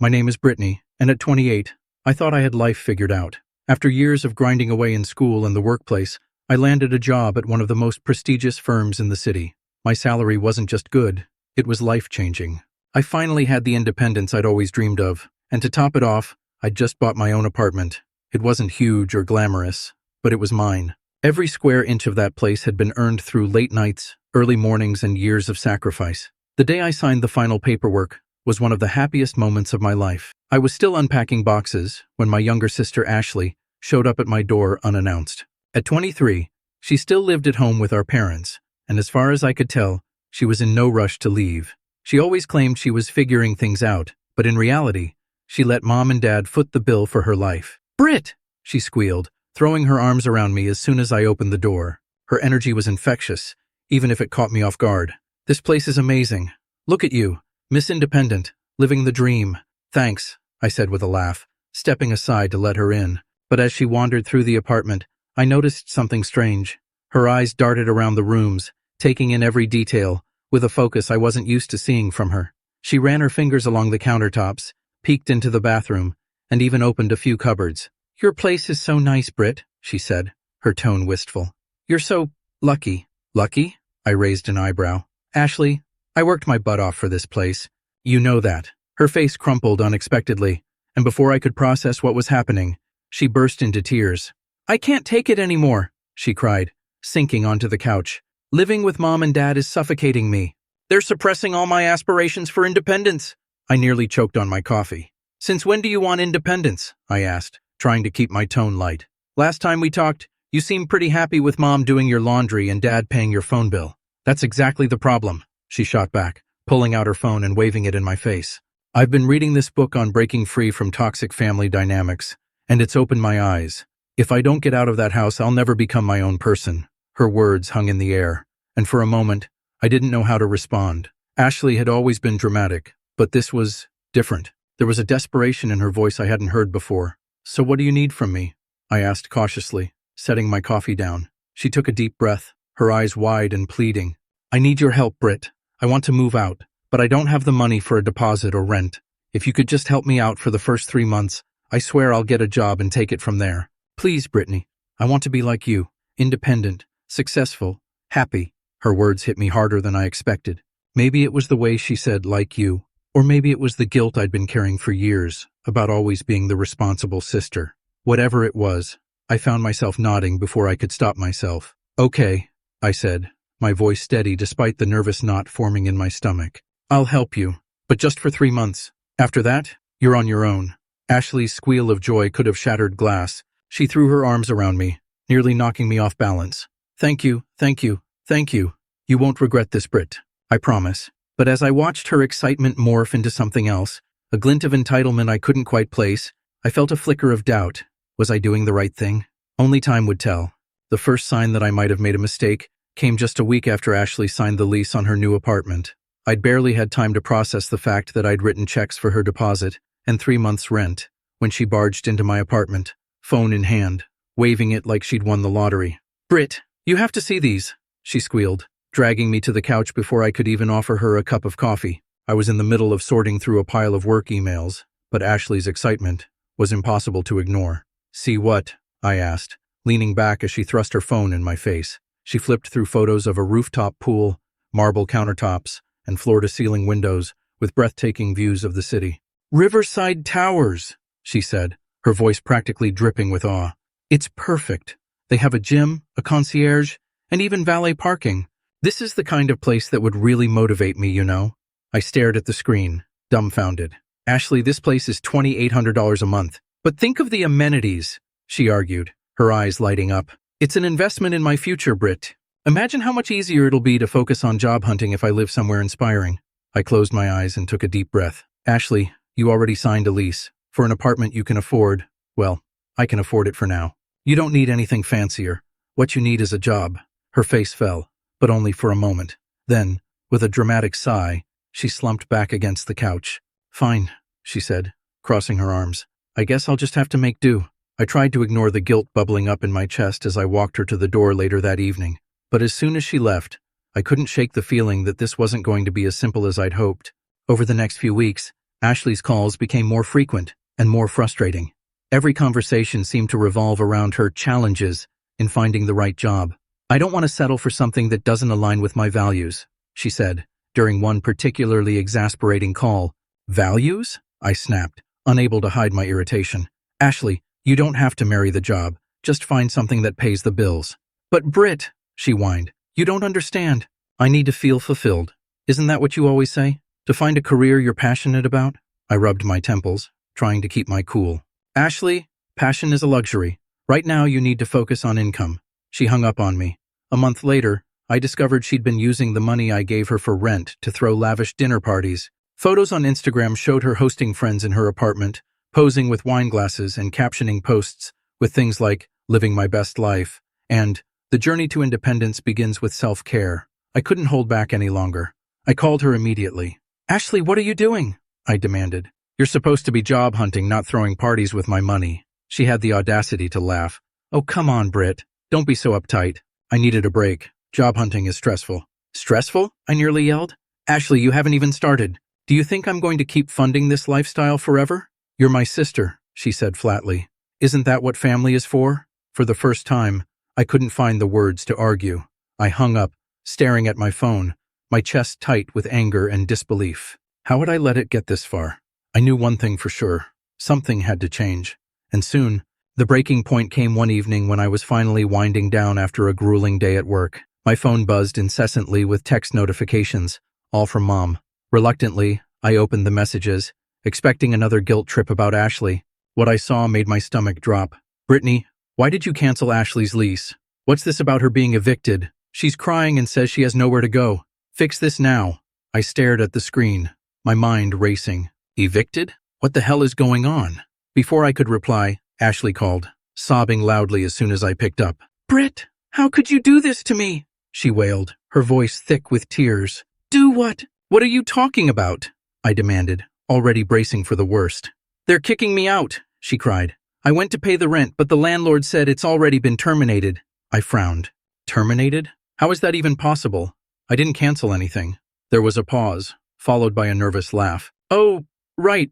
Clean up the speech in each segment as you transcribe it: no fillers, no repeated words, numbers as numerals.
My name is Brittany, and at 28, I thought I had life figured out. After years of grinding away in school and the workplace, I landed a job at one of the most prestigious firms in the city. My salary wasn't just good, it was life-changing. I finally had the independence I'd always dreamed of, and to top it off, I'd just bought my own apartment. It wasn't huge or glamorous, but it was mine. Every square inch of that place had been earned through late nights, early mornings, and years of sacrifice. The day I signed the final paperwork was one of the happiest moments of my life. I was still unpacking boxes when my younger sister Ashley showed up at my door unannounced. At 23, she still lived at home with our parents, and as far as I could tell, she was in no rush to leave. She always claimed she was figuring things out, but in reality, she let Mom and Dad foot the bill for her life. "Brit!" she squealed, throwing her arms around me as soon as I opened the door. Her energy was infectious, even if it caught me off guard. "This place is amazing. Look at you, Miss Independent, living the dream." "Thanks," I said with a laugh, stepping aside to let her in. But as she wandered through the apartment, I noticed something strange. Her eyes darted around the rooms, taking in every detail, with a focus I wasn't used to seeing from her. She ran her fingers along the countertops, peeked into the bathroom, and even opened a few cupboards. "Your place is so nice, Brit," she said, her tone wistful. "You're so lucky." "Lucky?" I raised an eyebrow. "Ashley, I worked my butt off for this place. You know that." Her face crumpled unexpectedly, and before I could process what was happening, she burst into tears. "I can't take it anymore," she cried, sinking onto the couch. "Living with Mom and Dad is suffocating me. They're suppressing all my aspirations for independence." I nearly choked on my coffee. "Since when do you want independence?" I asked, trying to keep my tone light. "Last time we talked, you seemed pretty happy with Mom doing your laundry and Dad paying your phone bill." "That's exactly the problem," she shot back, pulling out her phone and waving it in my face. "I've been reading this book on breaking free from toxic family dynamics, and it's opened my eyes. If I don't get out of that house, I'll never become my own person." Her words hung in the air, and for a moment, I didn't know how to respond. Ashley had always been dramatic, but this was different. There was a desperation in her voice I hadn't heard before. "So what do you need from me?" I asked cautiously, setting my coffee down. She took a deep breath, her eyes wide and pleading. "I need your help, Brit. I want to move out, but I don't have the money for a deposit or rent. If you could just help me out for the first 3 months, I swear I'll get a job and take it from there. Please, Brittany. I want to be like you, independent, successful, happy." Her words hit me harder than I expected. Maybe it was the way she said, "like you," or maybe it was the guilt I'd been carrying for years about always being the responsible sister. Whatever it was, I found myself nodding before I could stop myself. "Okay," I said, my voice steady despite the nervous knot forming in my stomach. "I'll help you, but just for 3 months. After that, you're on your own." Ashley's squeal of joy could have shattered glass. She threw her arms around me, nearly knocking me off balance. "Thank you, thank you, thank you. You won't regret this, Brit. I promise." But as I watched her excitement morph into something else, a glint of entitlement I couldn't quite place, I felt a flicker of doubt. Was I doing the right thing? Only time would tell. The first sign that I might have made a mistake came just a week after Ashley signed the lease on her new apartment. I'd barely had time to process the fact that I'd written checks for her deposit and 3 months' rent when she barged into my apartment, phone in hand, waving it like she'd won the lottery. "Brit, you have to see these," she squealed, dragging me to the couch before I could even offer her a cup of coffee. I was in the middle of sorting through a pile of work emails, but Ashley's excitement was impossible to ignore. "See what?" I asked, leaning back as she thrust her phone in my face. She flipped through photos of a rooftop pool, marble countertops, and floor-to-ceiling windows with breathtaking views of the city. "Riverside Towers," she said, her voice practically dripping with awe. "It's perfect. They have a gym, a concierge, and even valet parking. This is the kind of place that would really motivate me, you know." I stared at the screen, dumbfounded. "Ashley, this place is $2,800 a month. But think of the amenities," she argued, her eyes lighting up. "It's an investment in my future, Brit. Imagine how much easier it'll be to focus on job hunting if I live somewhere inspiring." I closed my eyes and took a deep breath. "Ashley, you already signed a lease. For an apartment you can afford, well, I can afford it for now. You don't need anything fancier. What you need is a job." Her face fell, but only for a moment. Then, with a dramatic sigh, she slumped back against the couch. "Fine," she said, crossing her arms. "I guess I'll just have to make do." I tried to ignore the guilt bubbling up in my chest as I walked her to the door later that evening. But as soon as she left, I couldn't shake the feeling that this wasn't going to be as simple as I'd hoped. Over the next few weeks, Ashley's calls became more frequent and more frustrating. Every conversation seemed to revolve around her challenges in finding the right job. "I don't want to settle for something that doesn't align with my values," she said, during one particularly exasperating call. "Values?" I snapped, unable to hide my irritation. "Ashley, you don't have to marry the job. Just find something that pays the bills." "But Britt," she whined, "you don't understand. I need to feel fulfilled. Isn't that what you always say? To find a career you're passionate about?" I rubbed my temples, trying to keep my cool. "Ashley, passion is a luxury. Right now you need to focus on income." She hung up on me. A month later, I discovered she'd been using the money I gave her for rent to throw lavish dinner parties. Photos on Instagram showed her hosting friends in her apartment, posing with wine glasses and captioning posts with things like, "Living my best life," and "The journey to independence begins with self-care." I couldn't hold back any longer. I called her immediately. "Ashley, what are you doing?" I demanded. "You're supposed to be job hunting, not throwing parties with my money." She had the audacity to laugh. "Oh, come on, Britt. Don't be so uptight." I needed a break. Job hunting is stressful. "Stressful?" I nearly yelled. "Ashley, you haven't even started. Do you think I'm going to keep funding this lifestyle forever?" "You're my sister," she said flatly. "Isn't that what family is for?" For the first time, I couldn't find the words to argue. I hung up, staring at my phone, my chest tight with anger and disbelief. How had I let it get this far? I knew one thing for sure. Something had to change. And soon, the breaking point came one evening when I was finally winding down after a grueling day at work. My phone buzzed incessantly with text notifications, all from Mom. Reluctantly, I opened the messages, expecting another guilt trip about Ashley. What I saw made my stomach drop. "Brittany, why did you cancel Ashley's lease? What's this about her being evicted? She's crying and says she has nowhere to go. Fix this now." I stared at the screen, my mind racing. Evicted? What the hell is going on? Before I could reply, Ashley called, sobbing loudly as soon as I picked up. "Britt, how could you do this to me?" she wailed, her voice thick with tears. "Do what? What are you talking about?" I demanded, already bracing for the worst. "They're kicking me out," she cried. "I went to pay the rent, but the landlord said it's already been terminated." I frowned. "Terminated? How is that even possible? I didn't cancel anything." There was a pause, followed by a nervous laugh. "Oh, right,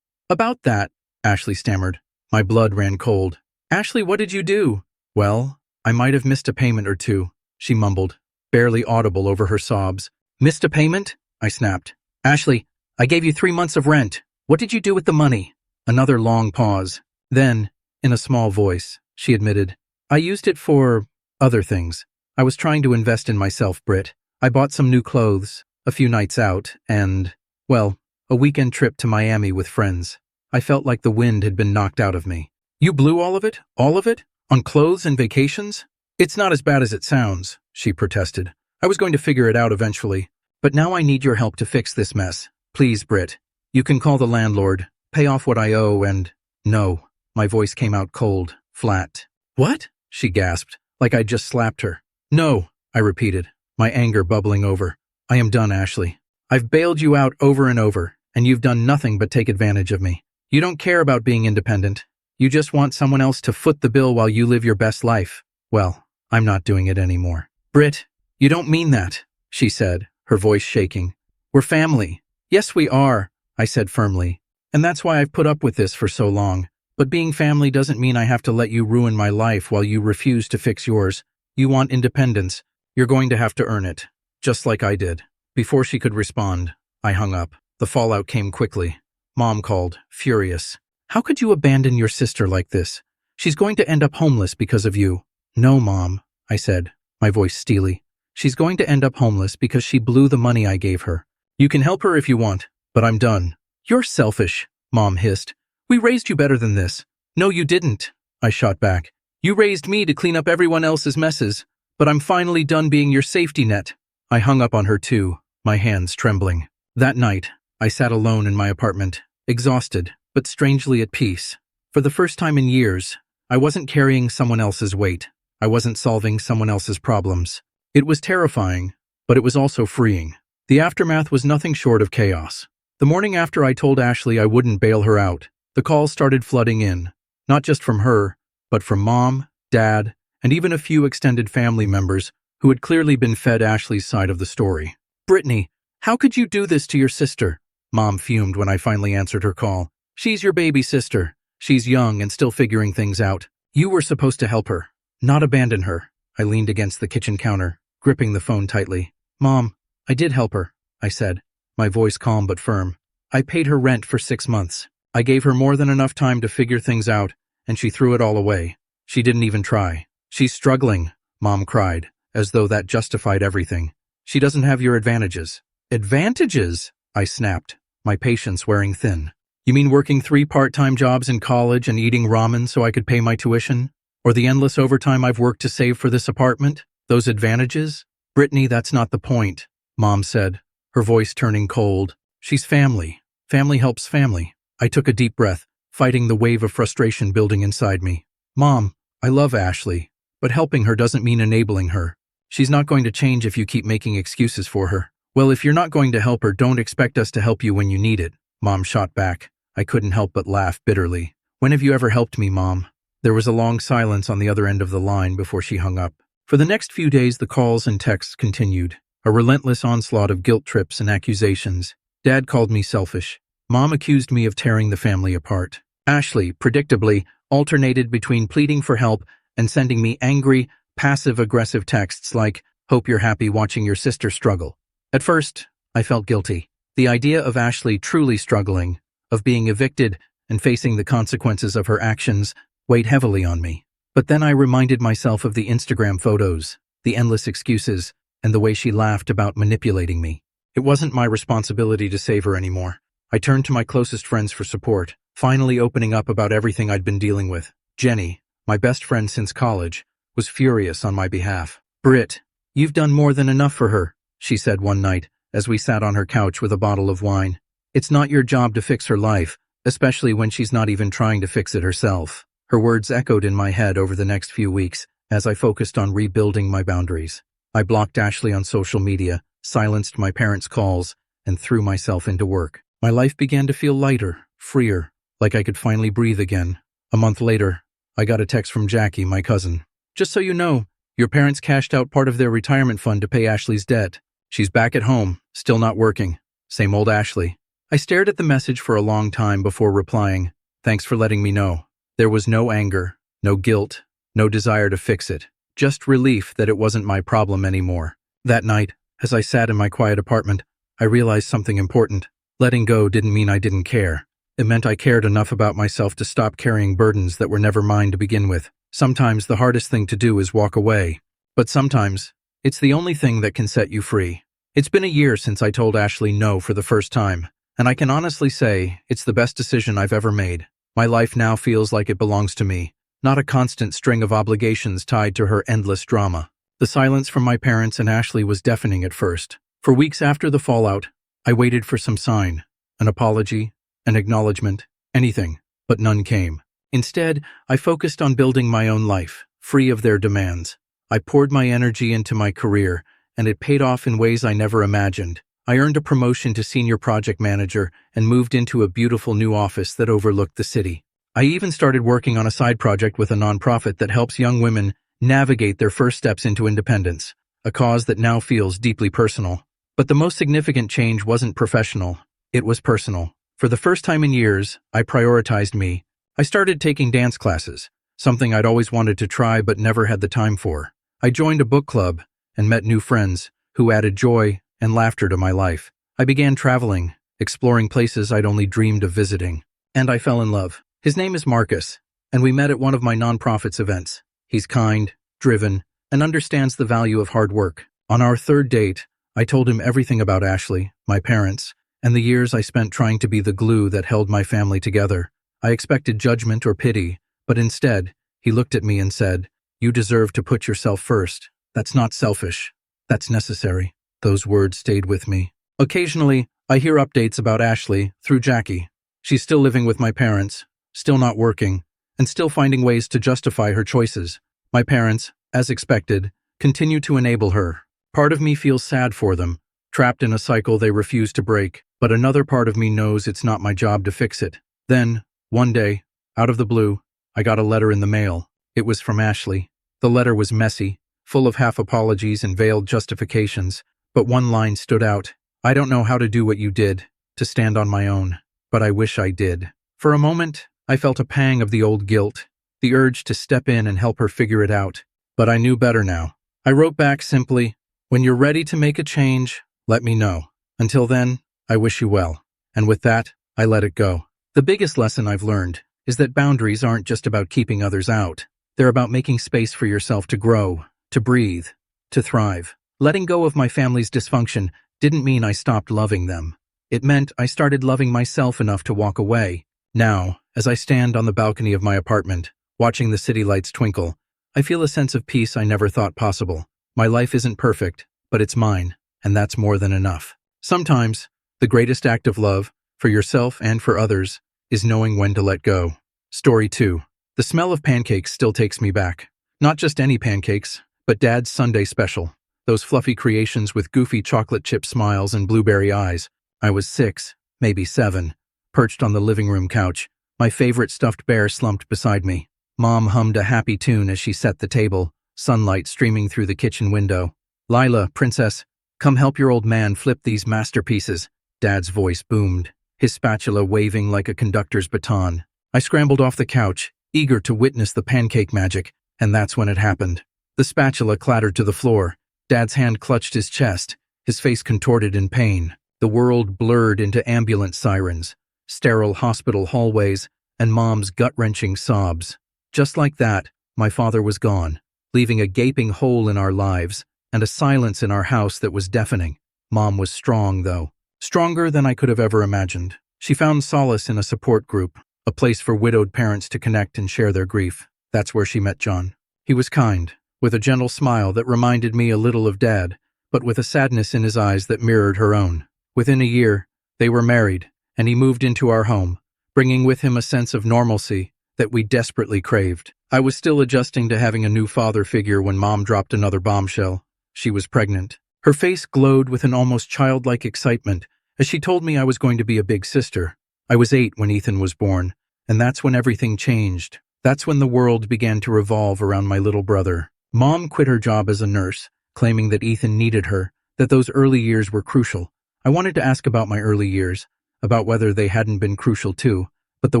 about that," Ashley stammered. My blood ran cold. "Ashley, what did you do?" "Well, I might have missed a payment or two," she mumbled, barely audible over her sobs. "Missed a payment?" I snapped. "Ashley, I gave you 3 months of rent. What did you do with the money?" Another long pause. Then, in a small voice, she admitted, "I used it for other things. I was trying to invest in myself, Britt. I bought some new clothes, a few nights out, and, well, a weekend trip to Miami with friends. I felt like the wind had been knocked out of me." "You blew all of it? All of it? On clothes and vacations?" "It's not as bad as it sounds," she protested. "I was going to figure it out eventually. But now I need your help to fix this mess. Please, Britt. You can call the landlord, pay off what I owe, and—" "No." My voice came out cold, flat. "What?" she gasped, like I'd just slapped her. "No," I repeated, my anger bubbling over. "I am done, Ashley. I've bailed you out over and over, and you've done nothing but take advantage of me. You don't care about being independent. You just want someone else to foot the bill while you live your best life. Well, I'm not doing it anymore." "Britt, you don't mean that," she said, her voice shaking. "We're family." "Yes, we are," I said firmly. "And that's why I've put up with this for so long. But being family doesn't mean I have to let you ruin my life while you refuse to fix yours. You want independence. You're going to have to earn it. Just like I did." Before she could respond, I hung up. The fallout came quickly. Mom called, furious. "How could you abandon your sister like this? She's going to end up homeless because of you." "No, Mom," I said, my voice steely. "She's going to end up homeless because she blew the money I gave her. You can help her if you want, but I'm done." "You're selfish," Mom hissed. "We raised you better than this." "No, you didn't," I shot back. "You raised me to clean up everyone else's messes, but I'm finally done being your safety net." I hung up on her too, my hands trembling. That night, I sat alone in my apartment, exhausted, but strangely at peace. For the first time in years, I wasn't carrying someone else's weight. I wasn't solving someone else's problems. It was terrifying, but it was also freeing. The aftermath was nothing short of chaos. The morning after I told Ashley I wouldn't bail her out, the calls started flooding in, not just from her, but from Mom, Dad, and even a few extended family members who had clearly been fed Ashley's side of the story. "Brittany, how could you do this to your sister?" Mom fumed when I finally answered her call. She's your baby sister. She's young and still figuring things out. You were supposed to help her, not abandon her. I leaned against the kitchen counter, gripping the phone tightly. Mom, I did help her, I said, my voice calm but firm. I paid her rent for 6 months. I gave her more than enough time to figure things out, and she threw it all away. She didn't even try. She's struggling, Mom cried, as though that justified everything. She doesn't have your advantages. Advantages? I snapped, my patience wearing thin. You mean working 3 part-time jobs in college and eating ramen so I could pay my tuition? Or the endless overtime I've worked to save for this apartment? Those advantages? Brittany, that's not the point, Mom said, her voice turning cold. She's family. Family helps family. I took a deep breath, fighting the wave of frustration building inside me. Mom, I love Ashley, but helping her doesn't mean enabling her. She's not going to change if you keep making excuses for her. Well, if you're not going to help her, don't expect us to help you when you need it, Mom shot back. I couldn't help but laugh bitterly. When have you ever helped me, Mom? There was a long silence on the other end of the line before she hung up. For the next few days, the calls and texts continued, a relentless onslaught of guilt trips and accusations. Dad called me selfish. Mom accused me of tearing the family apart. Ashley, predictably, alternated between pleading for help and sending me angry, passive-aggressive texts like, "Hope you're happy watching your sister struggle." At first, I felt guilty. The idea of Ashley truly struggling, of being evicted and facing the consequences of her actions, weighed heavily on me. But then I reminded myself of the Instagram photos, the endless excuses, and the way she laughed about manipulating me. It wasn't my responsibility to save her anymore. I turned to my closest friends for support, finally opening up about everything I'd been dealing with. Jenny, my best friend since college, was furious on my behalf. "Britt, you've done more than enough for her," she said one night, as we sat on her couch with a bottle of wine. "It's not your job to fix her life, especially when she's not even trying to fix it herself." Her words echoed in my head over the next few weeks as I focused on rebuilding my boundaries. I blocked Ashley on social media, silenced my parents' calls, and threw myself into work. My life began to feel lighter, freer, like I could finally breathe again. A month later, I got a text from Jackie, my cousin. "Just so you know, your parents cashed out part of their retirement fund to pay Ashley's debt. She's back at home, still not working. Same old Ashley." I stared at the message for a long time before replying, "Thanks for letting me know." There was no anger, no guilt, no desire to fix it, just relief that it wasn't my problem anymore. That night, as I sat in my quiet apartment, I realized something important. Letting go didn't mean I didn't care. It meant I cared enough about myself to stop carrying burdens that were never mine to begin with. Sometimes the hardest thing to do is walk away, but sometimes it's the only thing that can set you free. It's been a year since I told Ashley no for the first time, and I can honestly say it's the best decision I've ever made. My life now feels like it belongs to me, not a constant string of obligations tied to her endless drama. The silence from my parents and Ashley was deafening at first. For weeks after the fallout, I waited for some sign, an apology, an acknowledgement, anything, but none came. Instead, I focused on building my own life, free of their demands. I poured my energy into my career, and it paid off in ways I never imagined. I earned a promotion to senior project manager and moved into a beautiful new office that overlooked the city. I even started working on a side project with a nonprofit that helps young women navigate their first steps into independence, a cause that now feels deeply personal. But the most significant change wasn't professional, it was personal. For the first time in years, I prioritized me. I started taking dance classes, something I'd always wanted to try but never had the time for. I joined a book club and met new friends who added joy and laughter to my life. I began traveling, exploring places I'd only dreamed of visiting. And I fell in love. His name is Marcus, and we met at one of my nonprofit's events. He's kind, driven, and understands the value of hard work. On our third date, I told him everything about Ashley, my parents, and the years I spent trying to be the glue that held my family together. I expected judgment or pity, but instead, he looked at me and said, "You deserve to put yourself first. That's not selfish. That's necessary." Those words stayed with me. Occasionally, I hear updates about Ashley through Jackie. She's still living with my parents, still not working, and still finding ways to justify her choices. My parents, as expected, continue to enable her. Part of me feels sad for them, trapped in a cycle they refuse to break, but another part of me knows it's not my job to fix it. Then, one day, out of the blue, I got a letter in the mail. It was from Ashley. The letter was messy, full of half apologies and veiled justifications, but one line stood out. "I don't know how to do what you did. to stand on my own, but I wish I did. For a moment, I felt a pang of the old guilt, the urge to step in and help her figure it out. But I knew better now. I wrote back simply, "When you're ready to make a change, let me know. Until then, I wish you well." And with that, I let it go. The biggest lesson I've learned is that boundaries aren't just about keeping others out. They're about making space for yourself to grow, to breathe, to thrive. Letting go of my family's dysfunction didn't mean I stopped loving them. It meant I started loving myself enough to walk away. Now, as I stand on the balcony of my apartment, watching the city lights twinkle, I feel a sense of peace I never thought possible. My life isn't perfect, but it's mine, and that's more than enough. Sometimes, the greatest act of love, for yourself and for others, is knowing when to let go. Story 2. The smell of pancakes still takes me back. Not just any pancakes, but Dad's Sunday special. Those fluffy creations with goofy chocolate chip smiles and blueberry eyes. I was 6, maybe 7, perched on the living room couch, my favorite stuffed bear slumped beside me. Mom hummed a happy tune as she set the table, sunlight streaming through the kitchen window. "Lila, princess, come help your old man flip these masterpieces," Dad's voice boomed, his spatula waving like a conductor's baton. I scrambled off the couch, eager to witness the pancake magic, and that's when it happened. The spatula clattered to the floor. Dad's hand clutched his chest, his face contorted in pain. The world blurred into ambulance sirens, sterile hospital hallways, and Mom's gut-wrenching sobs. Just like that, my father was gone, leaving a gaping hole in our lives and a silence in our house that was deafening. Mom was strong, though. Stronger than I could have ever imagined. She found solace in a support group, a place for widowed parents to connect and share their grief. That's where she met John. He was kind, with a gentle smile that reminded me a little of Dad, but with a sadness in his eyes that mirrored her own. Within a year, they were married, and he moved into our home, bringing with him a sense of normalcy that we desperately craved. I was still adjusting to having a new father figure when Mom dropped another bombshell. She was pregnant. Her face glowed with an almost childlike excitement as she told me I was going to be a big sister. I was 8 when Ethan was born, and that's when everything changed. That's when the world began to revolve around my little brother. Mom quit her job as a nurse, claiming that Ethan needed her, that those early years were crucial. I wanted to ask about my early years, about whether they hadn't been crucial too, but the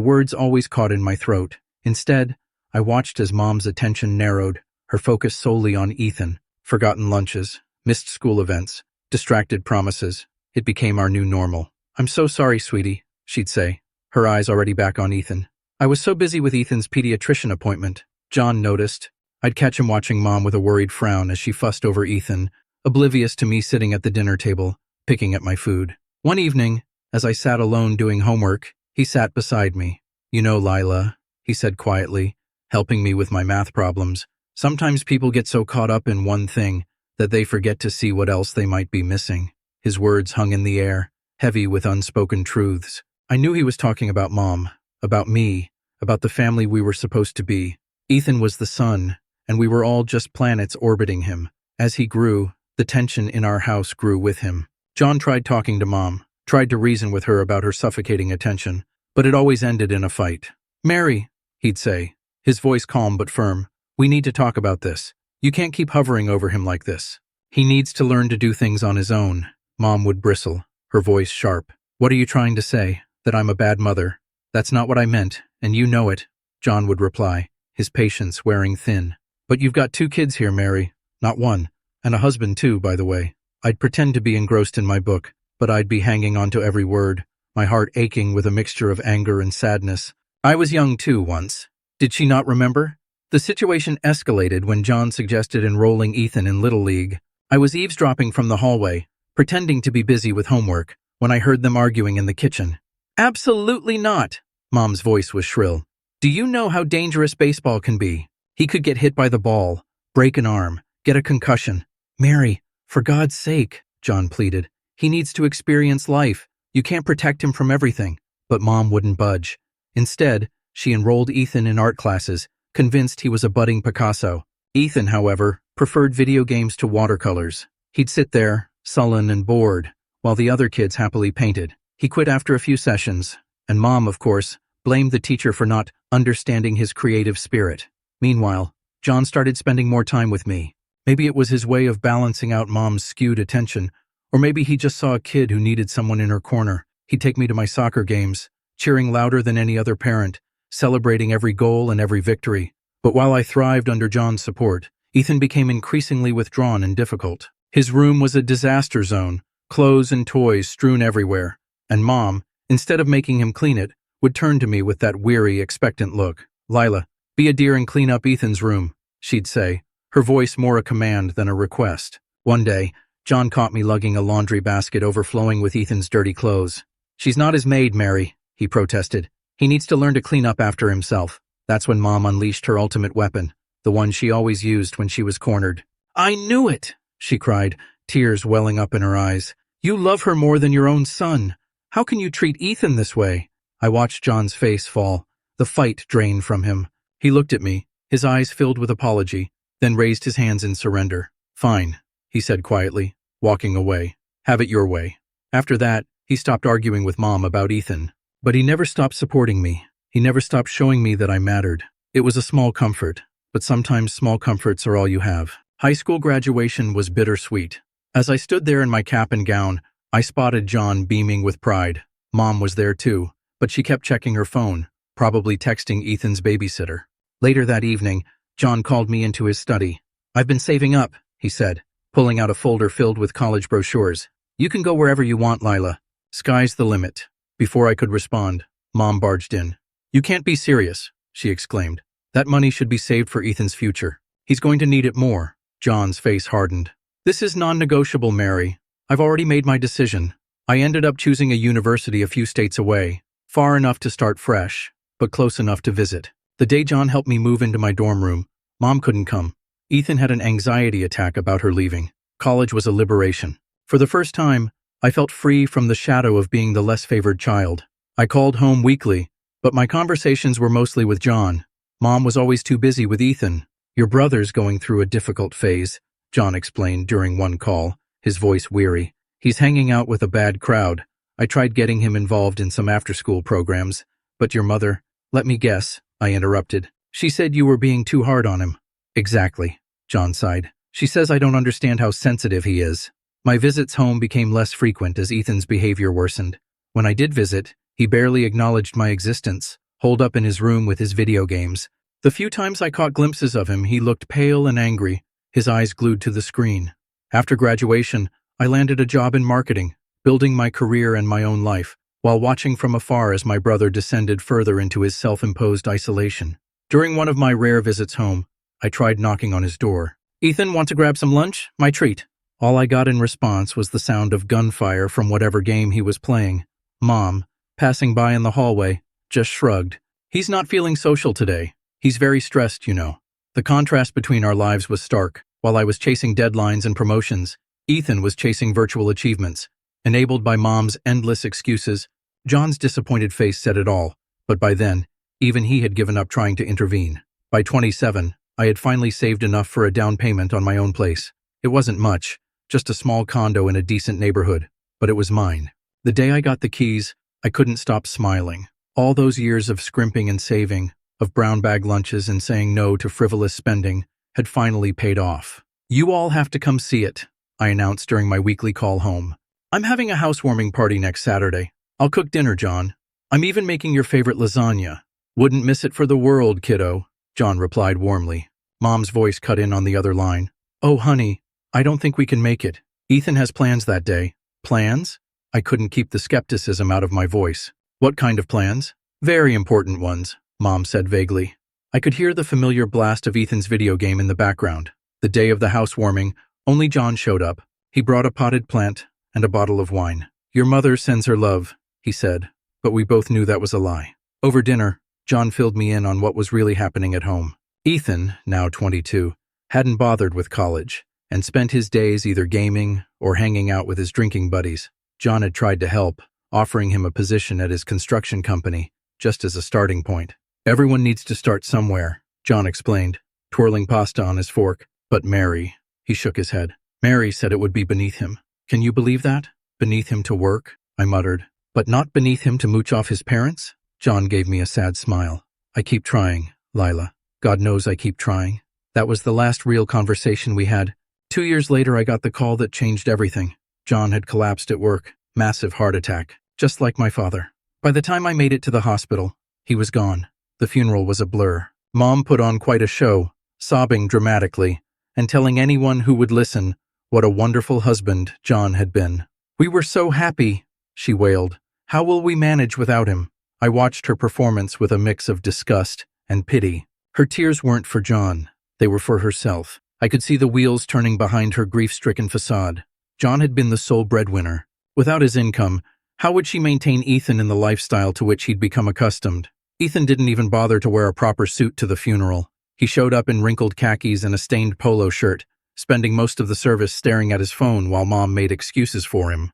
words always caught in my throat. Instead, I watched as Mom's attention narrowed, her focus solely on Ethan. Forgotten lunches, missed school events, distracted promises. It became our new normal. "I'm so sorry, sweetie," she'd say, her eyes already back on Ethan. "I was so busy with Ethan's pediatrician appointment." John noticed. I'd catch him watching Mom with a worried frown as she fussed over Ethan, oblivious to me sitting at the dinner table, picking at my food. One evening, as I sat alone doing homework, he sat beside me. "You know, Lila," he said quietly, helping me with my math problems, "sometimes people get so caught up in one thing that they forget to see what else they might be missing." His words hung in the air, heavy with unspoken truths. I knew he was talking about Mom, about me, about the family we were supposed to be. Ethan was the sun, and we were all just planets orbiting him. As he grew, the tension in our house grew with him. John tried talking to Mom, tried to reason with her about her suffocating attention, but it always ended in a fight. "Mary," he'd say, his voice calm but firm, "we need to talk about this. You can't keep hovering over him like this. He needs to learn to do things on his own." Mom would bristle, her voice sharp. "What are you trying to say? That I'm a bad mother?" "That's not what I meant, and you know it," John would reply, his patience wearing thin. "But you've got 2 kids here, Mary. Not one. And a husband too, by the way." I'd pretend to be engrossed in my book, but I'd be hanging on to every word, my heart aching with a mixture of anger and sadness. I was young too once. Did she not remember? The situation escalated when John suggested enrolling Ethan in Little League. I was eavesdropping from the hallway, pretending to be busy with homework, when I heard them arguing in the kitchen. "Absolutely not!" Mom's voice was shrill. "Do you know how dangerous baseball can be? He could get hit by the ball, break an arm, get a concussion." "Mary, for God's sake," John pleaded. "He needs to experience life. You can't protect him from everything." But Mom wouldn't budge. Instead, she enrolled Ethan in art classes, convinced he was a budding Picasso. Ethan, however, preferred video games to watercolors. He'd sit there, sullen and bored, while the other kids happily painted. He quit after a few sessions, and Mom, of course, blamed the teacher for not understanding his creative spirit. Meanwhile, John started spending more time with me. Maybe it was his way of balancing out Mom's skewed attention, or maybe he just saw a kid who needed someone in her corner. He'd take me to my soccer games, cheering louder than any other parent, celebrating every goal and every victory. But while I thrived under John's support, Ethan became increasingly withdrawn and difficult. His room was a disaster zone, clothes and toys strewn everywhere, and Mom, instead of making him clean it, would turn to me with that weary, expectant look. "Lila, be a dear and clean up Ethan's room," she'd say, her voice more a command than a request. One day, John caught me lugging a laundry basket overflowing with Ethan's dirty clothes. "She's not his maid, Mary," he protested. "He needs to learn to clean up after himself." That's when Mom unleashed her ultimate weapon, the one she always used when she was cornered. "I knew it!" she cried, tears welling up in her eyes. "You love her more than your own son. How can you treat Ethan this way?" I watched John's face fall, the fight drain from him. He looked at me, his eyes filled with apology, then raised his hands in surrender. "Fine," he said quietly, walking away. "Have it your way." After that, he stopped arguing with Mom about Ethan. But he never stopped supporting me. He never stopped showing me that I mattered. It was a small comfort, but sometimes small comforts are all you have. High school graduation was bittersweet. As I stood there in my cap and gown, I spotted John beaming with pride. Mom was there too, but she kept checking her phone, probably texting Ethan's babysitter. Later that evening, John called me into his study. "I've been saving up," he said, pulling out a folder filled with college brochures. "You can go wherever you want, Lila. Sky's the limit." Before I could respond, Mom barged in. "You can't be serious," she exclaimed. "That money should be saved for Ethan's future. He's going to need it more." John's face hardened. "This is non-negotiable, Mary. I've already made my decision. I ended up choosing a university a few states away, far enough to start fresh, but close enough to visit. The day John helped me move into my dorm room, Mom couldn't come. Ethan had an anxiety attack about her leaving. College was a liberation. For the first time, I felt free from the shadow of being the less favored child. I called home weekly, but my conversations were mostly with John. Mom was always too busy with Ethan. "Your brother's going through a difficult phase," John explained during one call, his voice weary. "He's hanging out with a bad crowd. I tried getting him involved in some after-school programs, but your mother—" "Let me guess," I interrupted. "She said you were being too hard on him." "Exactly," John sighed. "She says I don't understand how sensitive he is." My visits home became less frequent as Ethan's behavior worsened. When I did visit, he barely acknowledged my existence, holed up in his room with his video games. The few times I caught glimpses of him, he looked pale and angry, his eyes glued to the screen. After graduation, I landed a job in marketing, building my career and my own life, while watching from afar as my brother descended further into his self-imposed isolation. During one of my rare visits home, I tried knocking on his door. "Ethan, want to grab some lunch? My treat." All I got in response was the sound of gunfire from whatever game he was playing. Mom, passing by in the hallway, just shrugged. "He's not feeling social today. He's very stressed, you know." The contrast between our lives was stark. While I was chasing deadlines and promotions, Ethan was chasing virtual achievements. Enabled by Mom's endless excuses, John's disappointed face said it all. But by then, even he had given up trying to intervene. By 27, I had finally saved enough for a down payment on my own place. It wasn't much, just a small condo in a decent neighborhood, but it was mine. The day I got the keys, I couldn't stop smiling. All those years of scrimping and saving, of brown bag lunches and saying no to frivolous spending, had finally paid off. "You all have to come see it," I announced during my weekly call home. "I'm having a housewarming party next Saturday. I'll cook dinner, John. I'm even making your favorite lasagna." "Wouldn't miss it for the world, kiddo," John replied warmly. Mom's voice cut in on the other line. "Oh, honey, I don't think we can make it. Ethan has plans that day." "Plans?" I couldn't keep the skepticism out of my voice. "What kind of plans?" "Very important ones," Mom said vaguely. I could hear the familiar blast of Ethan's video game in the background. The day of the housewarming, only John showed up. He brought a potted plant and a bottle of wine. "Your mother sends her love," he said, but we both knew that was a lie. Over dinner, John filled me in on what was really happening at home. Ethan, now 22, hadn't bothered with college and spent his days either gaming or hanging out with his drinking buddies. John had tried to help, offering him a position at his construction company, just as a starting point. "Everyone needs to start somewhere," John explained, twirling pasta on his fork. "But Mary," he shook his head. "Mary said it would be beneath him." "Can you believe that? Beneath him to work?" I muttered. "But not beneath him to mooch off his parents?" John gave me a sad smile. "I keep trying, Lila. God knows I keep trying." That was the last real conversation we had. 2 years later, I got the call that changed everything. John had collapsed at work, massive heart attack. just like my father. By the time I made it to the hospital, he was gone. The funeral was a blur. Mom put on quite a show, sobbing dramatically, and telling anyone who would listen what a wonderful husband John had been. "We were so happy," she wailed. "How will we manage without him?" I watched her performance with a mix of disgust and pity. Her tears weren't for John. They were for herself. I could see the wheels turning behind her grief-stricken facade. John had been the sole breadwinner. Without his income, how would she maintain Ethan in the lifestyle to which he'd become accustomed? Ethan didn't even bother to wear a proper suit to the funeral. He showed up in wrinkled khakis and a stained polo shirt, spending most of the service staring at his phone while Mom made excuses for him.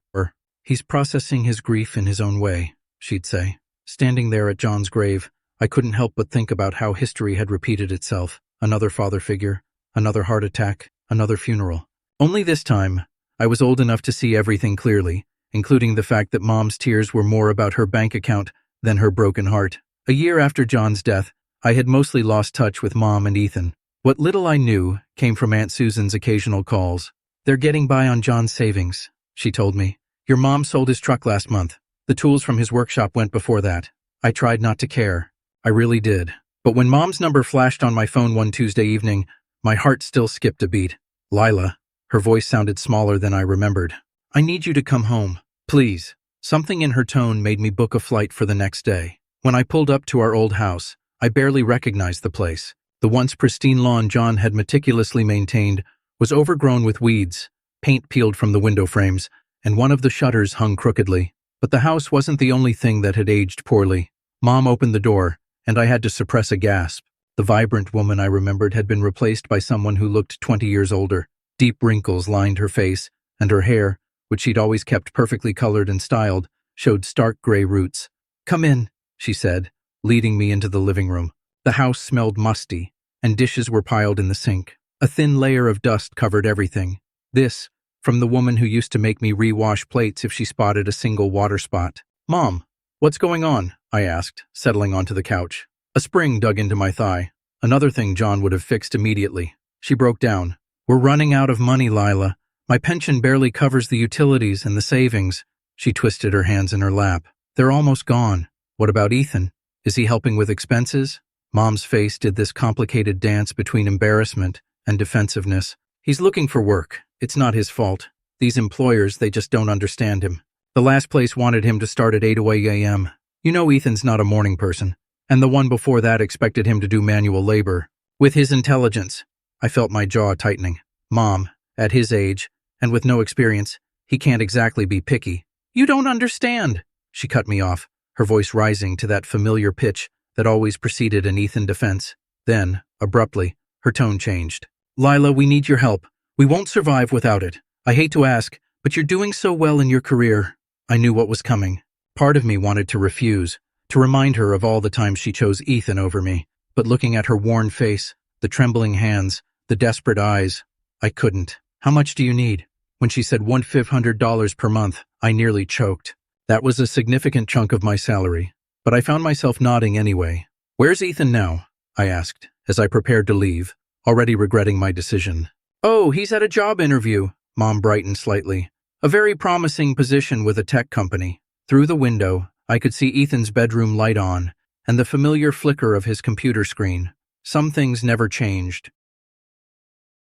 "He's processing his grief in his own way," she'd say. Standing there at John's grave, I couldn't help but think about how history had repeated itself. Another father figure, another heart attack, another funeral. Only this time, I was old enough to see everything clearly, including the fact that Mom's tears were more about her bank account than her broken heart. A year after John's death, I had mostly lost touch with Mom and Ethan. What little I knew came from Aunt Susan's occasional calls. "They're getting by on John's savings," she told me. "Your mom sold his truck last month. The tools from his workshop went before that." I tried not to care. I really did. But when Mom's number flashed on my phone one Tuesday evening, my heart still skipped a beat. "Lila." Her voice sounded smaller than I remembered. "I need you to come home, please." Something in her tone made me book a flight for the next day. When I pulled up to our old house, I barely recognized the place. The once pristine lawn John had meticulously maintained was overgrown with weeds, paint peeled from the window frames, and one of the shutters hung crookedly. But the house wasn't the only thing that had aged poorly. Mom opened the door, and I had to suppress a gasp. The vibrant woman I remembered had been replaced by someone who looked 20 years older. Deep wrinkles lined her face, and her hair, which she'd always kept perfectly colored and styled, showed stark gray roots. "Come in," she said, leading me into the living room. The house smelled musty, and dishes were piled in the sink. A thin layer of dust covered everything. This, from the woman who used to make me rewash plates if she spotted a single water spot. "Mom, what's going on?" I asked, settling onto the couch. A spring dug into my thigh, another thing John would have fixed immediately. She broke down. "We're running out of money, Lila. My pension barely covers the utilities and the savings." She twisted her hands in her lap. "They're almost gone. What about Ethan? Is he helping with expenses?" Mom's face did this complicated dance between embarrassment and defensiveness. "He's looking for work. It's not his fault. These employers, they just don't understand him. The last place wanted him to start at 8 a.m. You know Ethan's not a morning person. And the one before that expected him to do manual labor. With his intelligence," I felt my jaw tightening. "Mom, at his age, and with no experience, he can't exactly be picky." "You don't understand," she cut me off, her voice rising to that familiar pitch that always preceded an Ethan defense. Then, abruptly, her tone changed. "Lila, we need your help. We won't survive without it. I hate to ask, but you're doing so well in your career." I knew what was coming. Part of me wanted to refuse, to remind her of all the times she chose Ethan over me. But looking at her worn face, the trembling hands, the desperate eyes, I couldn't. "How much do you need?" When she said $1,500 per month, I nearly choked. That was a significant chunk of my salary, but I found myself nodding anyway. "Where's Ethan now?" I asked, as I prepared to leave, already regretting my decision. "Oh, he's at a job interview." Mom brightened slightly. "A very promising position with a tech company." Through the window, I could see Ethan's bedroom light on, and the familiar flicker of his computer screen. Some things never changed.